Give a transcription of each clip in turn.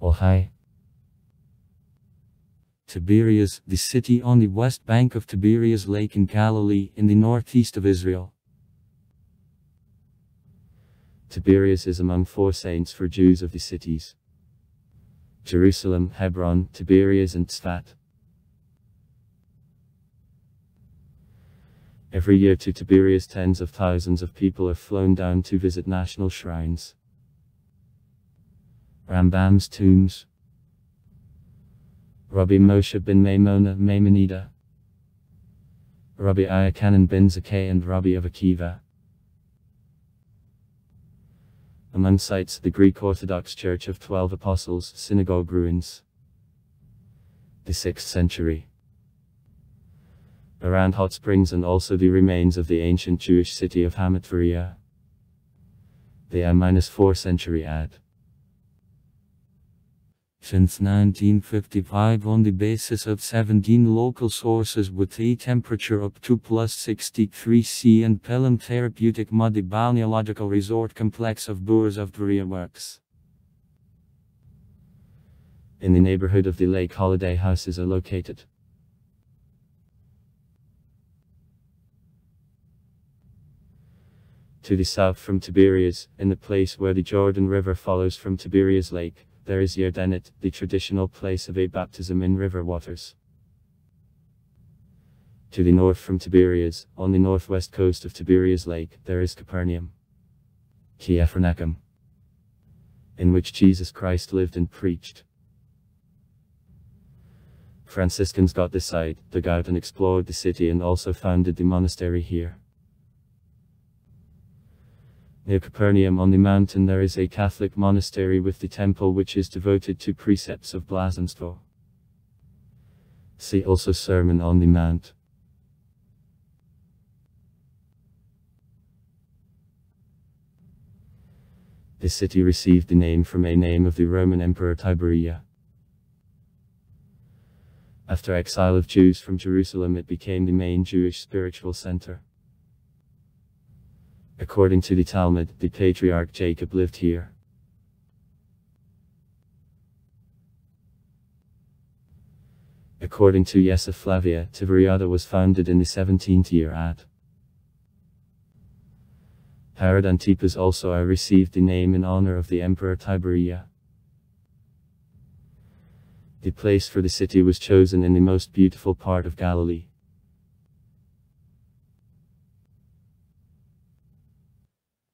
Ohio. Tiberias, the city on the west bank of Tiberias Lake in Galilee, in the northeast of Israel. Tiberias is among 4 saints for Jews of the cities Jerusalem, Hebron, Tiberias and Tzfat. Every year to Tiberias tens of thousands of people are flown down to visit national shrines, Rambam's tombs, Rabbi Moshe ben Maimonida, Rabbi Ayachanan ben Zakkai and Rabbi Akiva. Among sites, the Greek Orthodox Church of 12 Apostles, synagogue ruins, the 6th century. Around hot springs and also the remains of the ancient Jewish city of Hamathria, the A-4 century AD. Since 1955, on the basis of 17 local sources with a temperature up to +63 C and Pelham Therapeutic Muddy Balneological Resort Complex of Boers of Dvaria works. In the neighborhood of the lake, holiday houses are located. To the south from Tiberias, in the place where the Jordan River follows from Tiberias Lake, there is Yardenit, the traditional place of a baptism in river waters. To the north from Tiberias, on the northwest coast of Tiberias Lake, there is Capernaum, Kiephronacum, in which Jesus Christ lived and preached. Franciscans got this site, dug out and explored the city and also founded the monastery here. Near Capernaum on the mountain there is a Catholic monastery with the temple which is devoted to precepts of Blazonstvo. See also Sermon on the Mount. The city received the name from a name of the Roman Emperor Tiberias. After exile of Jews from Jerusalem, it became the main Jewish spiritual center. According to the Talmud, the patriarch Jacob lived here. According to Yosef Flavia, Tiberiada was founded in the 17th year AD. Herod Antipas also received the name in honor of the Emperor Tiberias. The place for the city was chosen in the most beautiful part of Galilee.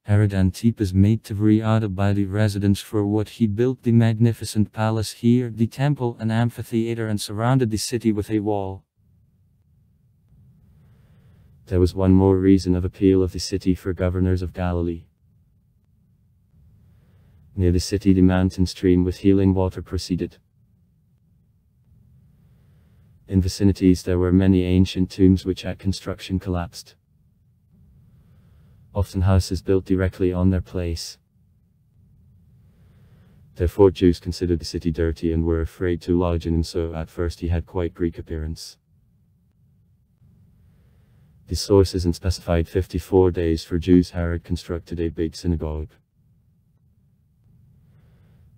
Herod Antipas made Tiberiada by the residence for what he built the magnificent palace here, the temple, an amphitheater, and surrounded the city with a wall. There was one more reason of appeal of the city for governors of Galilee. Near the city the mountain stream with healing water proceeded. In vicinities there were many ancient tombs which at construction collapsed. Often houses built directly on their place. Therefore Jews considered the city dirty and were afraid to lodge in him, so at first he had quite Greek appearance. The sources and specified 54 days for Jews. Herod constructed a big synagogue.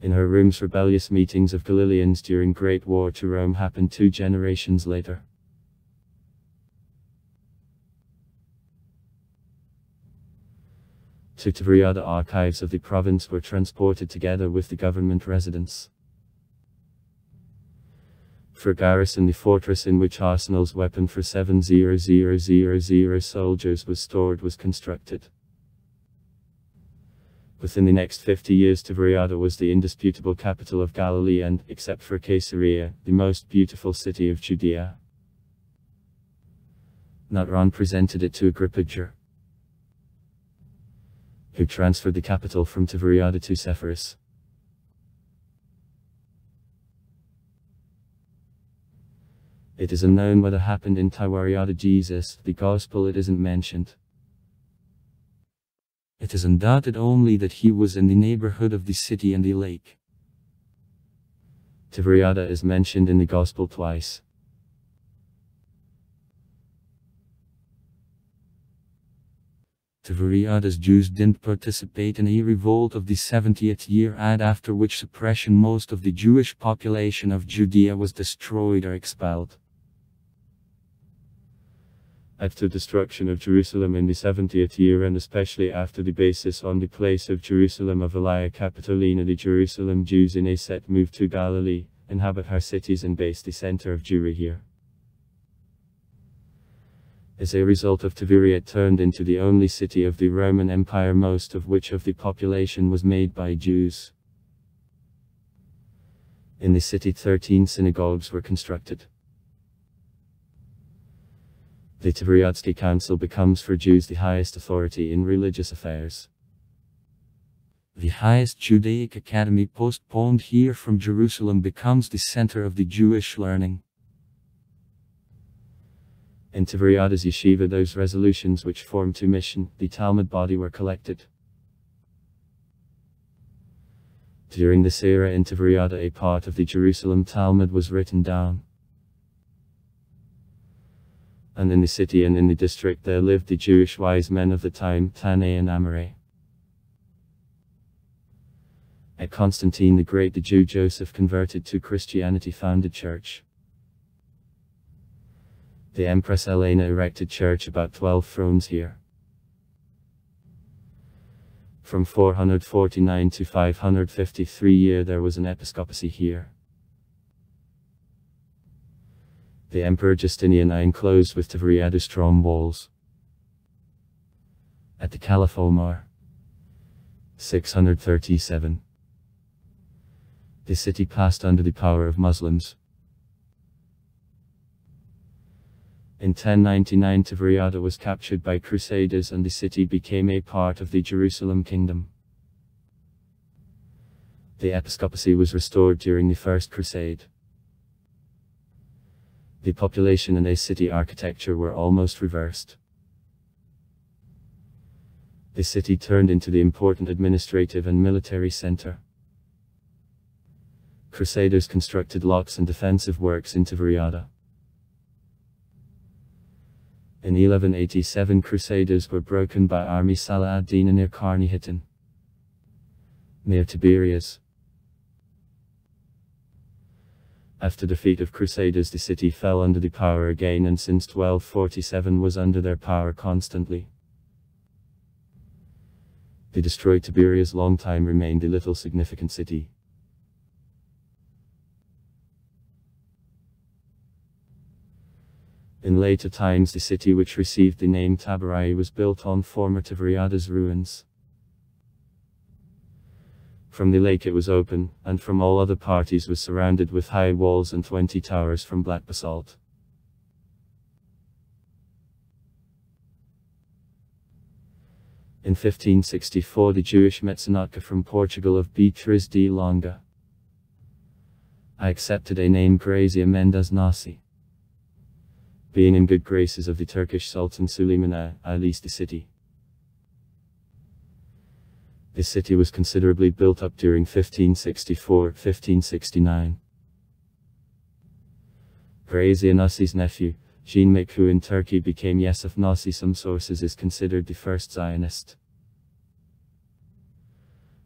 In her rooms rebellious meetings of Galileans during Great War to Rome happened 2 generations later. To Tiberiada, archives of the province were transported together with the government residence. For garrison, the fortress in which arsenal's weapon for 7,000 soldiers was stored was constructed. Within the next 50 years Tiberiada was the indisputable capital of Galilee and, except for Caesarea, the most beautiful city of Judea. Natron presented it to Agrippa, who transferred the capital from Tiberiada to Sepphoris. It is unknown whether happened in Tiberiada. Jesus, the Gospel, it isn't mentioned. It is undoubted only that he was in the neighborhood of the city and the lake. Tiberiada is mentioned in the Gospel twice. Tiberias Jews didn't participate in a revolt of the 70th year and after which suppression most of the Jewish population of Judea was destroyed or expelled. After destruction of Jerusalem in the 70th year and especially after the basis on the place of Jerusalem of Alia Capitolina, the Jerusalem Jews in Aset moved to Galilee, inhabit her cities and base the center of Jewry here. As a result of Tiberias turned into the only city of the Roman Empire, most of which of the population was made by Jews. In the city 13 synagogues were constructed. The Tiberiadsky Council becomes for Jews the highest authority in religious affairs. The highest Judaic academy postponed here from Jerusalem becomes the center of the Jewish learning. In Tiberias Yeshiva those resolutions which formed to mission the Talmud body were collected. During this era in Tiberias a part of the Jerusalem Talmud was written down. And in the city and in the district there lived the Jewish wise men of the time, Tannae and Amare. At Constantine the Great the Jew Joseph converted to Christianity founded church. The Empress Helena erected church about 12 thrones here. From 449 to 553 year there was an episcopacy here. The Emperor Justinian I enclosed with Tiberias strong walls. At the Caliph Omar, 637. The city passed under the power of Muslims. In 1099 Tiberias was captured by Crusaders and the city became a part of the Jerusalem kingdom. The episcopacy was restored during the First Crusade. The population and a city architecture were almost reversed. The city turned into the important administrative and military center. Crusaders constructed locks and defensive works in Tiberias. In 1187 Crusaders were broken by army Salah ad-Din near Karni Hittin, near Tiberias. After defeat of Crusaders the city fell under the power again and since 1247 was under their power constantly. The destroyed Tiberias long time remained a little significant city. In later times the city which received the name Tiberias was built on former Tiberias ruins. From the lake it was open, and from all other parties was surrounded with high walls and 20 towers from black basalt. In 1564 the Jewish Mecenatka from Portugal of Beatriz de Longa I accepted a name Grazia Mendes Nasi. Being in good graces of the Turkish Sultan Suleiman I leased the city. The city was considerably built up during 1564-1569. Grazia Nasi's nephew, Jean Mekhu in Turkey became Yusuf Nasi. Some sources is considered the first Zionist.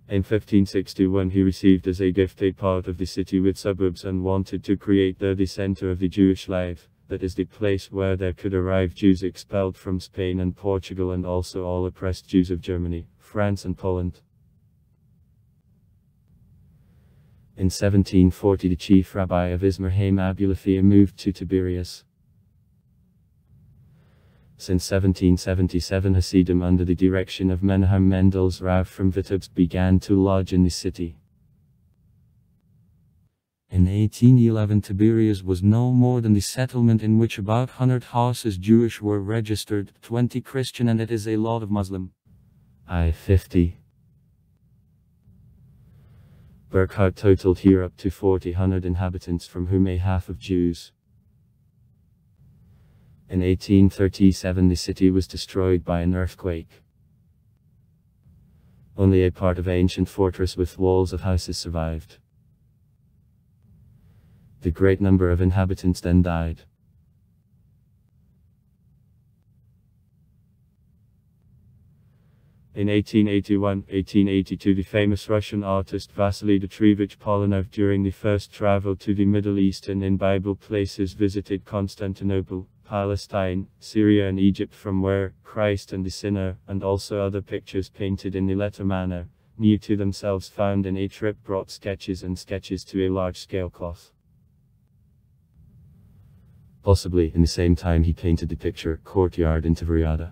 In 1561 he received as a gift a part of the city with suburbs and wanted to create there the center of the Jewish life. That is the place where there could arrive Jews expelled from Spain and Portugal and also all oppressed Jews of Germany, France and Poland. In 1740 the chief rabbi of Izmir Haim Abulafia moved to Tiberias. Since 1777 Hasidim under the direction of Menahem Mendel's Rav from Vitebsk began to lodge in the city. In 1811 Tiberias was no more than the settlement in which about 100 houses Jewish were registered, 20 Christian and it is a lot of Muslim. 50. Burkhardt totaled here up to 400 inhabitants from whom a half of Jews. In 1837 the city was destroyed by an earthquake. Only a part of ancient fortress with walls of houses survived. The great number of inhabitants then died. In 1881-1882 the famous Russian artist Vasily Dmitryevich Polonov during the first travel to the Middle East and in Bible places visited Constantinople, Palestine, Syria and Egypt, from where Christ and the sinner, and also other pictures painted in the letter manner, new to themselves, found in a trip, brought sketches and sketches to a large-scale cloth. Possibly in the same time he painted the picture Courtyard in Tiberias.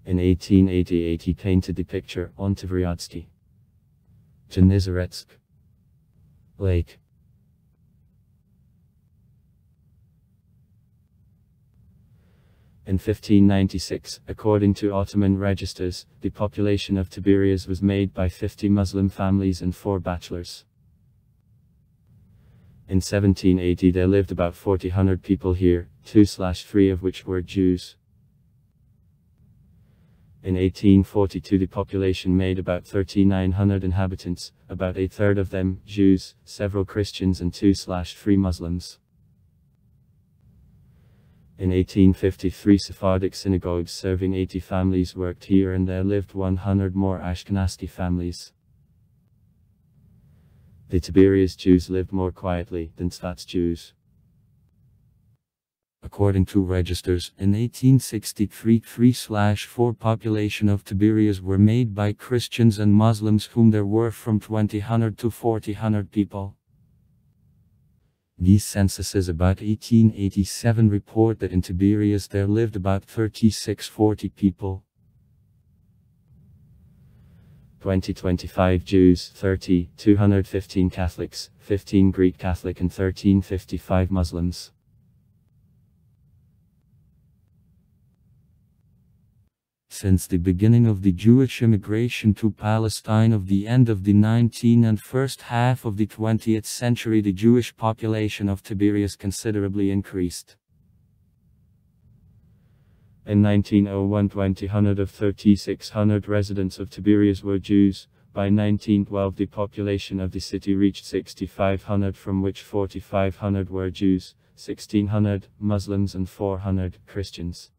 In 1888 he painted the picture on Tiberiadsky Genezaretsk Lake. In 1596, according to Ottoman registers, the population of Tiberias was made by 50 Muslim families and 4 bachelors. In 1780 there lived about 400 people here, 2/3 of which were Jews. In 1842 the population made about 3,900 inhabitants, about a third of them Jews, several Christians and 2/3 Muslims. In 1853 Sephardic synagogues serving 80 families worked here, and there lived 100 more Ashkenazi families. The Tiberias Jews lived more quietly than Tzfat Jews. According to registers, in 1863 3/4 population of Tiberias were made by Christians and Muslims, whom there were from 2,000 to 4,000 people. These censuses about 1887 report that in Tiberias there lived about 3,640 people. 2025 Jews, 30, 215 Catholics, 15 Greek Catholic and 1355 Muslims. Since the beginning of the Jewish immigration to Palestine of the end of the 19th and first half of the 20th century, the Jewish population of Tiberias considerably increased. In 1901 200 of 3,600 residents of Tiberias were Jews. By 1912 the population of the city reached 6,500, from which 4,500 were Jews, 1,600 Muslims and 400 Christians.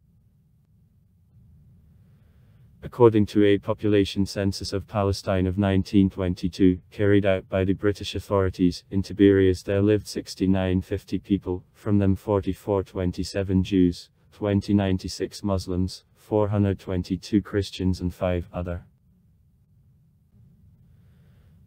According to a population census of Palestine of 1922, carried out by the British authorities, in Tiberias there lived 6,950 people, from them 4,427 Jews, 2,096 Muslims, 422 Christians and 5 other.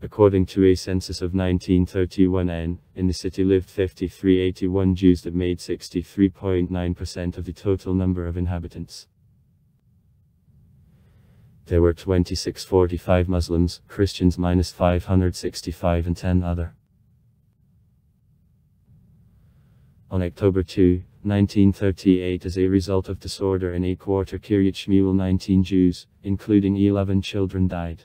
According to a census of 1931, in the city lived 5,381 Jews that made 63.9% of the total number of inhabitants. There were 2,645 Muslims, Christians -565 and 10 other. On October 2, 1938, as a result of disorder in a quarter Kiryat Shmuel, 19 Jews, including 11 children, died.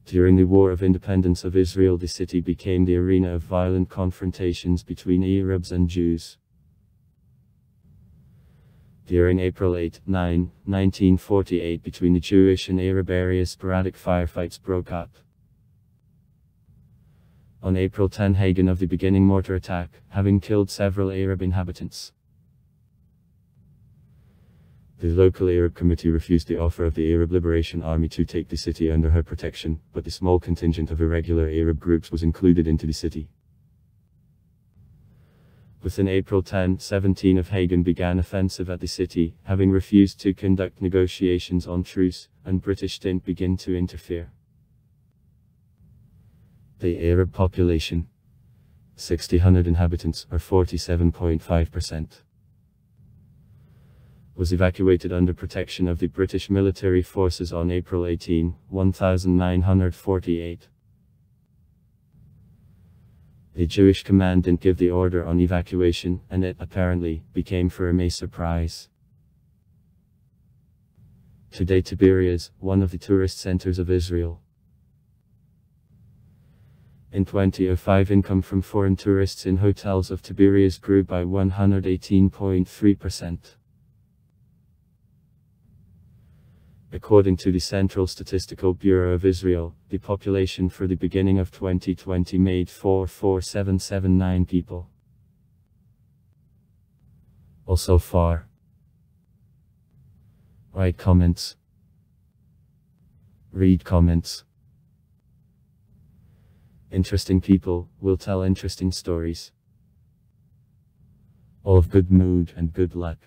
During the War of Independence of Israel, the city became the arena of violent confrontations between Arabs and Jews. During April 8-9, 1948, between the Jewish and Arab areas, sporadic firefights broke up. On April 10, Hagen of the beginning mortar attack, having killed several Arab inhabitants. The local Arab committee refused the offer of the Arab Liberation Army to take the city under her protection, but the small contingent of irregular Arab groups was included into the city. Within April 10-17 of Hagen began offensive at the city, having refused to conduct negotiations on truce, and British didn't begin to interfere. The Arab population, 6,000 inhabitants, or 47.5%, was evacuated under protection of the British military forces on April 18, 1948. The Jewish command didn't give the order on evacuation, and it, apparently, became for him a surprise. Today Tiberias, one of the tourist centers of Israel. In 2005, income from foreign tourists in hotels of Tiberias grew by 118.3%. According to the Central Statistical Bureau of Israel, the population for the beginning of 2020 made 4,4779 people. Also far. Write comments. Read comments. Interesting people will tell interesting stories. All of good mood and good luck.